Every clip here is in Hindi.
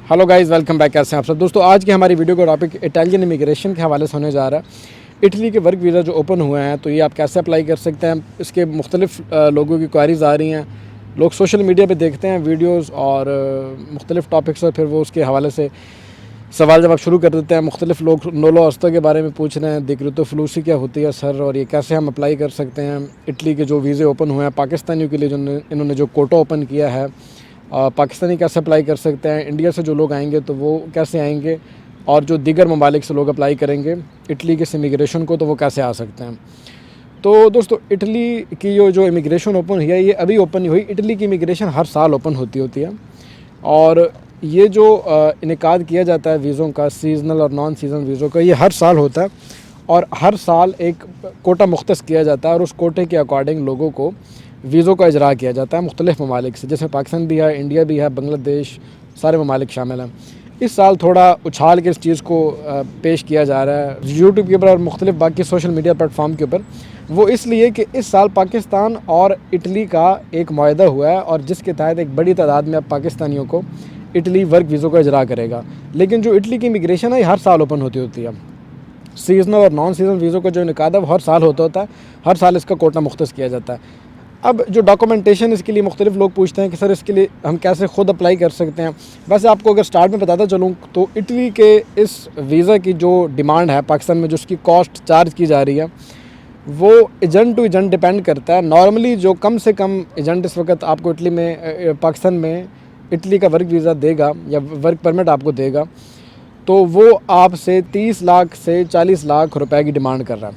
Hello guys, welcome back. कैसे हैं आप सब दोस्तों। आज की हमारी वीडियो का टॉपिक इटालियन इमिग्रेशन के हवाले से होने जा रहा है। इटली के वर्क वीज़ा जो ओपन हुए हैं तो ये आप कैसे अप्लाई कर सकते हैं, इसके मुख्तलिफ लोगों की क्वारीज़ आ रही हैं। लोग सोशल मीडिया पे देखते हैं वीडियोस और मुख्तलिफ टॉपिक्स और फिर वो उसके हवाले से सवाल जवाब शुरू कर देते हैं। मुख्तलिफ लोग नोलो अस्ता के बारे में पूछ रहे हैं, दिक्कत फलूसी क्या होती है सर, और ये कैसे हम अप्लाई कर सकते हैं। इटली के जो वीज़े ओपन हुए हैं पाकिस्तानियों के लिए, जो इन्होंने जो कोटा ओपन किया है, पाकिस्तानी कैसे अप्लाई कर सकते हैं, इंडिया से जो लोग आएंगे तो वो कैसे आएंगे, और जो दीगर ममालिक से लोग अप्लाई करेंगे इटली के इमिग्रेशन को तो वो कैसे आ सकते हैं। तो दोस्तों, इटली की जो इमिग्रेशन ओपन हुई है ये अभी ओपन नहीं हुई। इटली की इमिग्रेशन हर साल ओपन होती है और ये जो इनेकाद किया जाता है वीज़ों का, सीज़नल और नॉन सीज़न वीज़ों का, ये हर साल होता है और हर साल एक कोटा मुख्तस किया जाता है और उस कोटे के अकॉर्डिंग लोगों को वीज़ों का इजरा किया जाता है मुख्तलिफ़ ममालिक से, जैसे पाकिस्तान भी है, इंडिया भी है, बांग्लादेश, सारे ममालिक शामिल हैं। इस साल थोड़ा उछाल के इस चीज़ को पेश किया जा रहा है यूट्यूब के ऊपर और मुख्तलिफ बाकी सोशल मीडिया प्लेटफॉर्म के ऊपर। वो इसलिए कि इस साल पाकिस्तान और इटली का एक मुआहदा हुआ है और जिसके तहत एक बड़ी तादाद में अब पाकिस्तानियों को इटली वर्क वीज़ों का इजरा करेगा। लेकिन जो इटली की इमिग्रेशन है ये हर साल ओपन होती है। सीज़नल और नॉन सीज़न वीज़ों का जो इनेकाद है वो हर साल होता है, हर साल इसका कोटा मुख्तस किया जाता है। अब जो डॉक्यूमेंटेशन इसके लिए मुख्तलिफ लोग पूछते हैं कि सर इसके लिए हम कैसे ख़ुद अप्लाई कर सकते हैं। वैसे आपको अगर स्टार्ट में बताता चलूँ तो इटली के इस वीज़ा की जो डिमांड है पाकिस्तान में, जो उसकी कॉस्ट चार्ज की जा रही है, वो एजेंट टू एजेंट डिपेंड करता है। नॉर्मली जो कम से कम एजेंट इस वक्त आपको इटली में पाकिस्तान में इटली का वर्क वीज़ा देगा या वर्क परमिट आपको देगा तो वो आपसे 30 लाख से 40 लाख रुपए की डिमांड कर रहा है,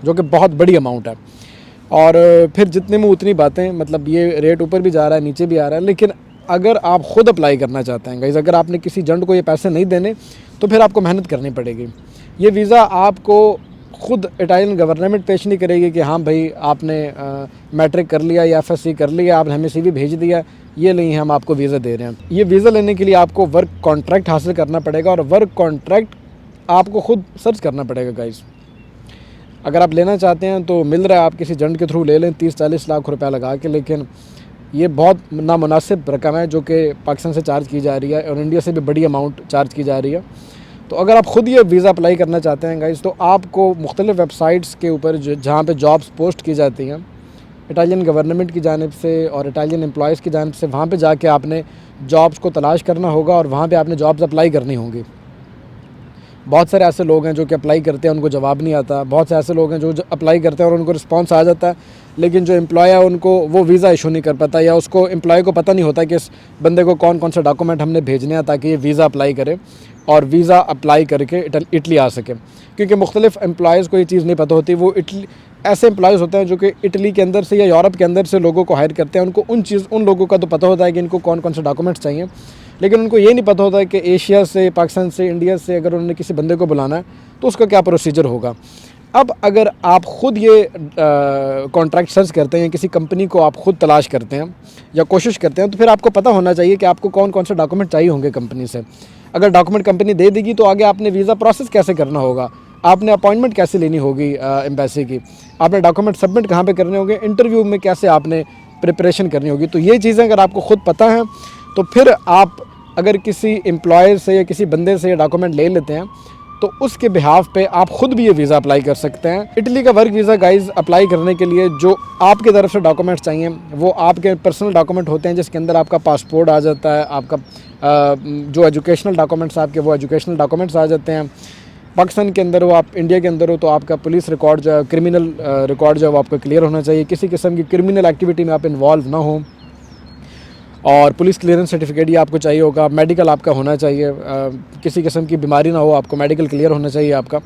जो कि बहुत बड़ी अमाउंट है। और फिर जितने में उतनी बातें, मतलब ये रेट ऊपर भी जा रहा है नीचे भी आ रहा है। लेकिन अगर आप ख़ुद अप्लाई करना चाहते हैं गाइस, अगर आपने किसी एजेंट को ये पैसे नहीं देने तो फिर आपको मेहनत करनी पड़ेगी। ये वीज़ा आपको ख़ुद इटालियन गवर्नमेंट पेश नहीं करेगी कि हाँ भाई आपने मैट्रिक कर लिया या एफएससी कर लिया, आपने हमें CV भेज दिया, ये नहीं हम आपको वीज़ा दे रहे हैं। ये वीज़ा लेने के लिए आपको वर्क कॉन्ट्रैक्ट हासिल करना पड़ेगा और वर्क कॉन्ट्रैक्ट आपको ख़ुद सर्च करना पड़ेगा गाइस। अगर आप लेना चाहते हैं तो मिल रहा है, आप किसी एजेंट के थ्रू ले लें 30-40 लाख रुपया लगा के, लेकिन ये बहुत नामुनासिब रकम है जो कि पाकिस्तान से चार्ज की जा रही है और इंडिया से भी बड़ी अमाउंट चार्ज की जा रही है। तो अगर आप ख़ुद ये वीज़ा अप्लाई करना चाहते हैं गाइस तो आपको मुख्तलिफ़ वेबसाइट्स के ऊपर जहाँ पे जॉब्स पोस्ट की जाती हैं इटालियन गवर्नमेंट की जानिब से और इटालियन एम्प्लॉयज़ की जानिब से, वहाँ पे जाके आपने जॉब्स को तलाश करना होगा और वहाँ पे आपने जॉब्स अप्लाई करनी होंगी। बहुत सारे ऐसे लोग हैं जो कि अप्लाई करते हैं, उनको जवाब नहीं आता। बहुत से ऐसे लोग हैं जो अप्लाई करते हैं और उनको रिस्पांस आ जाता है, लेकिन जो एम्प्लॉय है उनको वो वीज़ा इशू नहीं कर पाता, या उसको एम्प्लॉय को पता नहीं होता कि इस बंदे को कौन कौन से डॉक्यूमेंट हमने भेजने हैं ताकि ये वीज़ा अप्लाई करे और वीज़ा अप्लाई करके इटली आ सके। क्योंकि मुख्तलिफ एम्प्लॉयज़ को ये चीज़ नहीं पता होती। वो इटली ऐसे एम्प्लॉयज़ होते हैं जो कि इटली के अंदर से या यूरोप के अंदर से लोगों को हायर करते हैं। उनको उन लोगों का तो पता होता है कि इनको कौन कौन से डॉक्यूमेंट्स चाहिए, लेकिन उनको ये नहीं पता होता है कि एशिया से, पाकिस्तान से, इंडिया से अगर उन्होंने किसी बंदे को बुलाना है तो उसका क्या प्रोसीजर होगा। अब अगर आप ख़ुद ये कॉन्ट्रैक्ट सर्च करते हैं, किसी कंपनी को आप ख़ुद तलाश करते हैं या कोशिश करते हैं, तो फिर आपको पता होना चाहिए कि आपको कौन कौन से डॉक्यूमेंट चाहिए होंगे कंपनी से। अगर डॉक्यूमेंट कंपनी दे देगी तो आगे आपने वीज़ा प्रोसेस कैसे करना होगा, आपने अपॉइंटमेंट कैसे लेनी होगी एम्बेसी की, आपने डॉक्यूमेंट सबमिट कहाँ पे करने होंगे, इंटरव्यू में कैसे आपने प्रिपरेशन करनी होगी। तो ये चीज़ें अगर आपको ख़ुद पता हैं तो फिर आप अगर किसी एम्प्लॉयर से या किसी बंदे से ये डॉक्यूमेंट ले लेते हैं तो उसके बिहाफ पे आप ख़ुद भी ये वीज़ा अप्लाई कर सकते हैं। इटली का वर्क वीज़ा गाइस अप्लाई करने के लिए जो आपकी तरफ से डॉक्यूमेंट्स चाहिए वो आपके पर्सनल डॉक्यूमेंट होते हैं, जिसके अंदर आपका पासपोर्ट आ जाता है, आपका जो एजुकेशनल डॉक्यूमेंट्स आपके वो एजुकेशनल डॉक्यूमेंट्स आ जाते हैं। पाकिस्तान के अंदर हो, आप इंडिया के अंदर हो, तो आपका पुलिस रिकॉर्ड जो है, क्रिमिनल रिकॉर्ड जो है वो आपका क्लियर होना चाहिए। किसी किस्म की क्रिमिनल एक्टिविटी में आप इन्वॉल्व ना हो और पुलिस क्लियरेंस सर्टिफिकेट ये आपको चाहिए होगा। मेडिकल आपका होना चाहिए, किसी किस्म की बीमारी ना हो, आपको मेडिकल क्लियर होना चाहिए आपका।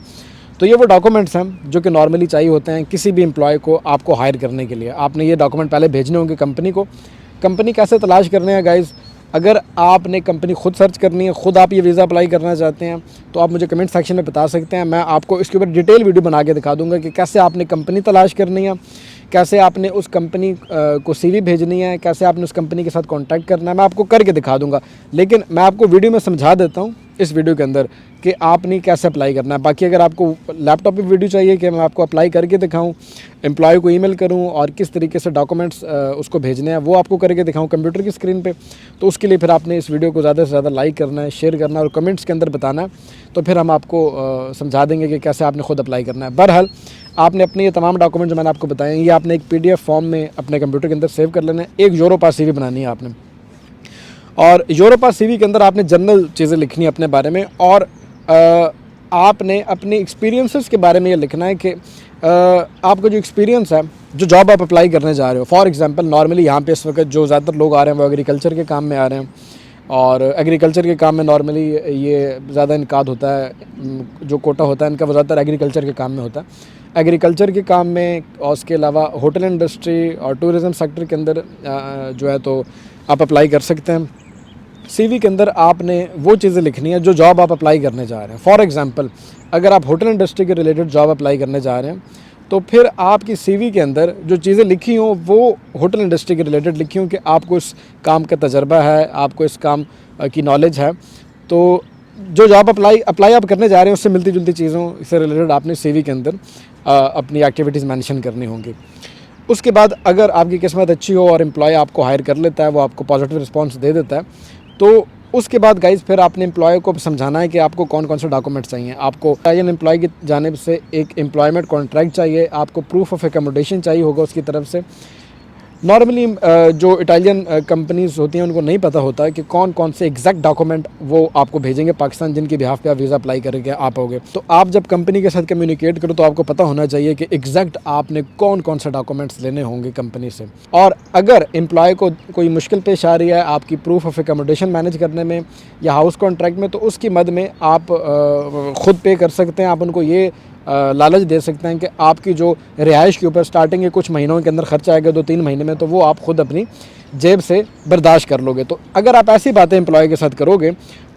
तो ये वो डॉक्यूमेंट्स हैं जो कि नॉर्मली चाहिए होते हैं किसी भी एम्प्लॉय को आपको हायर करने के लिए। आपने ये डॉक्यूमेंट पहले भेजने होंगे कंपनी को। कंपनी कैसे तलाश करने हैं गाइज़, अगर आपने कंपनी खुद सर्च करनी है, ख़ुद आप ये वीज़ा अप्लाई करना चाहते हैं तो आप मुझे कमेंट सेक्शन में बता सकते हैं। मैं आपको इसके ऊपर डिटेल वीडियो बना के दिखा दूंगा कि कैसे आपने कंपनी तलाश करनी है, कैसे आपने उस कंपनी को CV भेजनी है, कैसे आपने उस कंपनी के साथ कॉन्टैक्ट करना है, मैं आपको करके दिखा दूंगा। लेकिन मैं आपको वीडियो में समझा देता हूँ इस वीडियो के अंदर कि आपने कैसे अप्लाई करना है। बाकी अगर आपको लैपटॉप पे वीडियो चाहिए कि मैं आपको अप्लाई करके दिखाऊं, एम्प्लॉय को ईमेल करूं और किस तरीके से डॉक्यूमेंट्स उसको भेजने हैं वो आपको करके दिखाऊं कंप्यूटर की स्क्रीन पे, तो उसके लिए फिर आपने इस वीडियो को ज़्यादा से ज़्यादा लाइक करना है, शेयर करना है और कमेंट्स के अंदर बताना है, तो फिर हम आपको समझा देंगे कि कैसे आपने ख़ुद अप्लाई करना है। बहरहाल आपने अपने ये तमाम डॉक्यूमेंट जो मैंने आपको बताए ये आपने एक PDF फॉर्म में अपने कंप्यूटर के अंदर सेव कर लेना है। एक यूरोपास CV बनानी है आपने, और यूरोपास CV के अंदर आपने जनरल चीज़ें लिखनी है अपने बारे में, और आपने अपने एक्सपीरियंसेस के बारे में ये लिखना है कि आपका जो एक्सपीरियंस है, जो जॉब आप अप्लाई करने जा रहे हो। फॉर एग्जांपल नॉर्मली यहाँ पे इस वक्त जो ज़्यादातर लोग आ रहे हैं वो एग्रीकल्चर के काम में आ रहे हैं, और एग्रीकल्चर के काम में नॉर्मली ये ज़्यादा इनकाद होता है, जो कोटा होता है इनका वो ज़्यादातर एग्रीकल्चर के काम में होता है। एग्रीकल्चर के काम में और उसके अलावा होटल इंडस्ट्री और टूरिज़म सेक्टर के अंदर जो है तो आप अप्लाई कर सकते हैं। CV के अंदर आपने वो चीज़ें लिखनी है जो जॉब आप अप्लाई करने जा रहे हैं। फॉर एग्जांपल अगर आप होटल इंडस्ट्री के रिलेटेड जॉब अप्लाई करने जा रहे हैं तो फिर आपकी CV के अंदर जो चीज़ें लिखी हों वो होटल इंडस्ट्री के रिलेटेड लिखी हों कि आपको इस काम का तजर्बा है, आपको इस काम की नॉलेज है। तो जो जॉब अप्लाई आप करने जा रहे हैं उससे मिलती जुलती चीज़ों से रिलेटेड आपने CV के अंदर अपनी एक्टिविटीज़ मेंशन करनी होंगी। उसके बाद अगर आपकी किस्मत अच्छी हो और एम्प्लॉय आपको हायर कर लेता है, वो आपको पॉजिटिव रिस्पांस दे देता है, तो उसके बाद गाइज़ फिर आपने एम्प्लॉय को समझाना है कि आपको कौन कौन से डॉक्यूमेंट्स चाहिए। आपको इटालियन एम्प्लॉय की जानिब से एक एम्प्लॉयमेंट कॉन्ट्रैक्ट चाहिए, आपको प्रूफ ऑफ एकोमोडेशन चाहिए होगा उसकी तरफ से। नॉर्मली जो इटालियन कंपनीज़ होती हैं उनको नहीं पता होता है कि कौन कौन से एग्जैक्ट डॉक्यूमेंट वो आपको भेजेंगे पाकिस्तान, जिनके बिहाफ पे आप वीज़ा अप्लाई करके आप होगे। तो आप जब कंपनी के साथ कम्युनिकेट करो तो आपको पता होना चाहिए कि एग्जैक्ट आपने कौन कौन से डॉक्यूमेंट्स लेने होंगे कंपनी से। और अगर एम्प्लॉय को कोई मुश्किल पेश आ रही है आपकी प्रूफ ऑफ एकोमोडेशन मैनेज करने में या हाउस कॉन्ट्रैक्ट में, तो उसकी मद में आप ख़ुद पे कर सकते हैं। आप उनको ये लालच दे सकते हैं कि आपकी जो रिहाइश के ऊपर स्टार्टिंग के कुछ महीनों के अंदर खर्चा आएगा 2-3 महीने में, तो वो आप ख़ुद अपनी जेब से बर्दाश्त कर लोगे। तो अगर आप ऐसी बातें एम्प्लॉय के साथ करोगे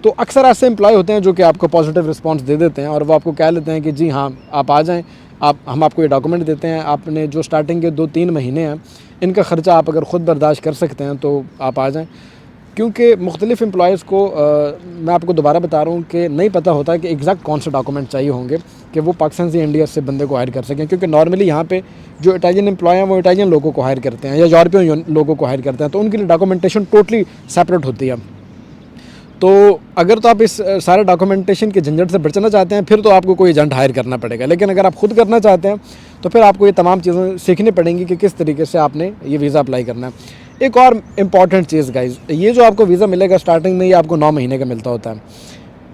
तो अक्सर ऐसे एम्प्लॉय होते हैं जो कि आपको पॉजिटिव रिस्पांस दे देते हैं और वो आपको कह लेते हैं कि जी हाँ आप आ जाएँ, हम आपको ये डॉक्यूमेंट देते हैं, आपने जो स्टार्टिंग के 2-3 महीने हैं इनका ख़र्चा आप अगर ख़ुद बर्दाश्त कर सकते हैं तो आप आ जाएँ। क्योंकि मुख्तलिफ़ एम्प्लॉयज़ को मैं आपको दोबारा बता रहा हूँ कि नहीं पता होता कि एग्जैक्ट कौन से डॉक्यूमेंट चाहिए होंगे कि वो पाकिस्तान से इंडिया से बंदे को हायर कर सकें। क्योंकि नॉर्मली यहाँ पे जो इटालियन एम्प्लॉय हैं वो इटालियन लोगों को हायर करते हैं या यूरोपियन लोगों को हायर करते हैं, तो उनके लिए डॉक्यूमेंटेशन टोटली सेपरेट होती है। तो अगर तो आप इस सारे डॉक्यूमेंटेशन के झंझट से बचना चाहते हैं फिर तो आपको कोई एजेंट हायर करना पड़ेगा, लेकिन अगर आप खुद करना चाहते हैं तो फिर आपको ये तमाम चीज़ें सीखनी पड़ेंगी कि किस तरीके से आपने ये वीज़ा अप्लाई करना है। एक और इम्पॉर्टेंट चीज़ गाइज़, ये जो आपको वीज़ा मिलेगा स्टार्टिंग में ये आपको 9 महीने का मिलता होता है,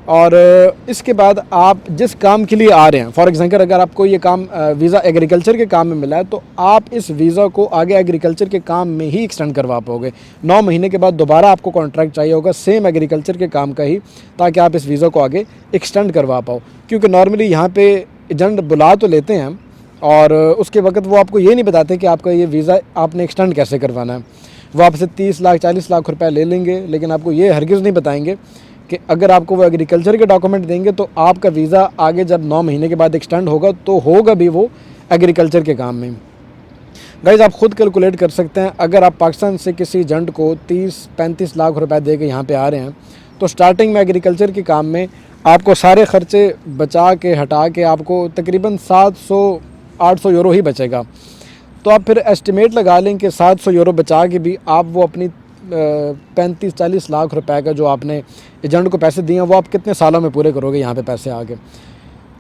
और इसके बाद आप जिस काम के लिए आ रहे हैं, फॉर एग्जांपल अगर आपको ये काम वीज़ा एग्रीकल्चर के काम में मिला है तो आप इस वीज़ा को आगे एग्रीकल्चर के काम में ही एक्सटेंड करवा पाओगे। 9 महीने के बाद दोबारा आपको कॉन्ट्रैक्ट चाहिए होगा सेम एग्रीकल्चर के काम का ही, ताकि आप इस वीज़ा को आगे एक्सटेंड करवा पाओ। क्योंकि नॉर्मली यहाँ पे एजेंट बुला तो लेते हैं और उसके वक्त वो आपको ये नहीं बताते कि आपका ये वीज़ा आपने एक्सटेंड कैसे करवाना है। वो आपसे 30 लाख 40 लाख रुपए ले लेंगे, लेकिन आपको ये हरगिज़ नहीं बताएंगे कि अगर आपको वो एग्रीकल्चर के डॉक्यूमेंट देंगे तो आपका वीज़ा आगे जब 9 महीने के बाद एक्सटेंड होगा तो होगा भी वो एग्रीकल्चर के काम में। गाइज़ आप ख़ुद कैलकुलेट कर सकते हैं, अगर आप पाकिस्तान से किसी एजेंट को 30-35 लाख रुपए दे के यहाँ पे आ रहे हैं तो स्टार्टिंग में एग्रीकल्चर के काम में आपको सारे ख़र्चे बचा के हटा के आपको तकरीबन 700-800 यूरो ही बचेगा। तो आप फिर एस्टिमेट लगा लें कि 700 यूरो बचा के भी आप वो अपनी 35-40 लाख रुपए का जो आपने एजेंट को पैसे दिए हैं वो आप कितने सालों में पूरे करोगे यहाँ पे पैसे आगे।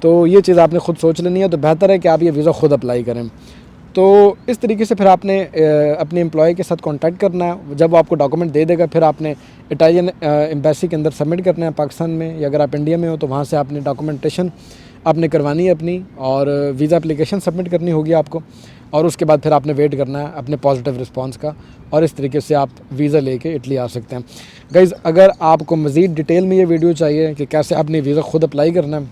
तो ये चीज़ आपने ख़ुद सोच लेनी है, तो बेहतर है कि आप ये वीज़ा ख़ुद अप्लाई करें। तो इस तरीके से फिर आपने अपने एम्प्लॉय के साथ कांटेक्ट करना है। जब वो आपको डॉक्यूमेंट दे देगा फिर आपने इटालियन एम्बेसी के अंदर सबमिट करना है पाकिस्तान में, या अगर आप इंडिया में हो तो वहाँ से आपने डॉक्यूमेंटेशन आपने करवानी है अपनी, और वीज़ा एप्लीकेशन सबमिट करनी होगी आपको, और उसके बाद फिर आपने वेट करना है अपने पॉजिटिव रिस्पांस का, और इस तरीके से आप वीज़ा लेके इटली आ सकते हैं। गाइज़ अगर आपको मज़ीद डिटेल में ये वीडियो चाहिए कि कैसे आपने वीज़ा ख़ुद अप्लाई करना है,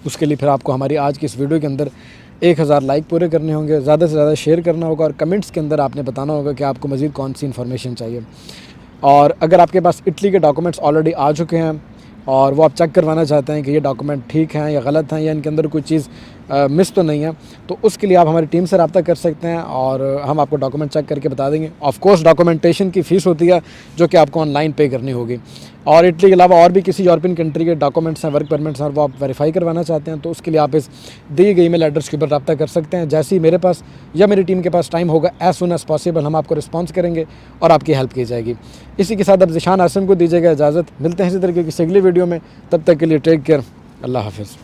उसके लिए फिर आपको हमारी आज की इस वीडियो के अंदर 1000 लाइक पूरे करने होंगे, ज़्यादा से ज़्यादा शेयर करना होगा, और कमेंट्स के अंदर आपने बताना होगा कि आपको मज़ीद कौन सी इन्फॉर्मेशन चाहिए। और अगर आपके पास इटली के डॉक्यूमेंट्स ऑलरेडी आ चुके हैं और वो आप चेक करवाना चाहते हैं कि ये डॉक्यूमेंट ठीक हैं या गलत हैं, या इनके अंदर कोई चीज़ मिस तो नहीं है, तो उसके लिए आप हमारी टीम से रब्ता कर सकते हैं और हम आपको डॉक्यूमेंट चेक करके बता देंगे। ऑफ कोर्स डॉक्यूमेंटेशन की फ़ीस होती है जो कि आपको ऑनलाइन पे करनी होगी। और इटली के अलावा और भी किसी यूरोपियन कंट्री के डॉक्यूमेंट्स हैं, वर्क परमिट्स हैं, वो आप वेरीफाई करवाना चाहते हैं तो उसके लिए आप इस दिए गए ईमेल एड्रेस के ऊपर रब्ता कर सकते हैं। जैसे ही मेरे पास या मेरी टीम के पास टाइम होगा, एज सुन एज़ पॉसिबल हम आपको रिस्पॉन्स करेंगे और आपकी हेल्प की जाएगी। इसी के साथ अब ज़िशान आसिम को दीजिएगा इजाज़त। मिलते हैं इसी तरीके की अगली वीडियो में, तब तक के लिए टेक केयर, अल्लाह हाफ़िज़।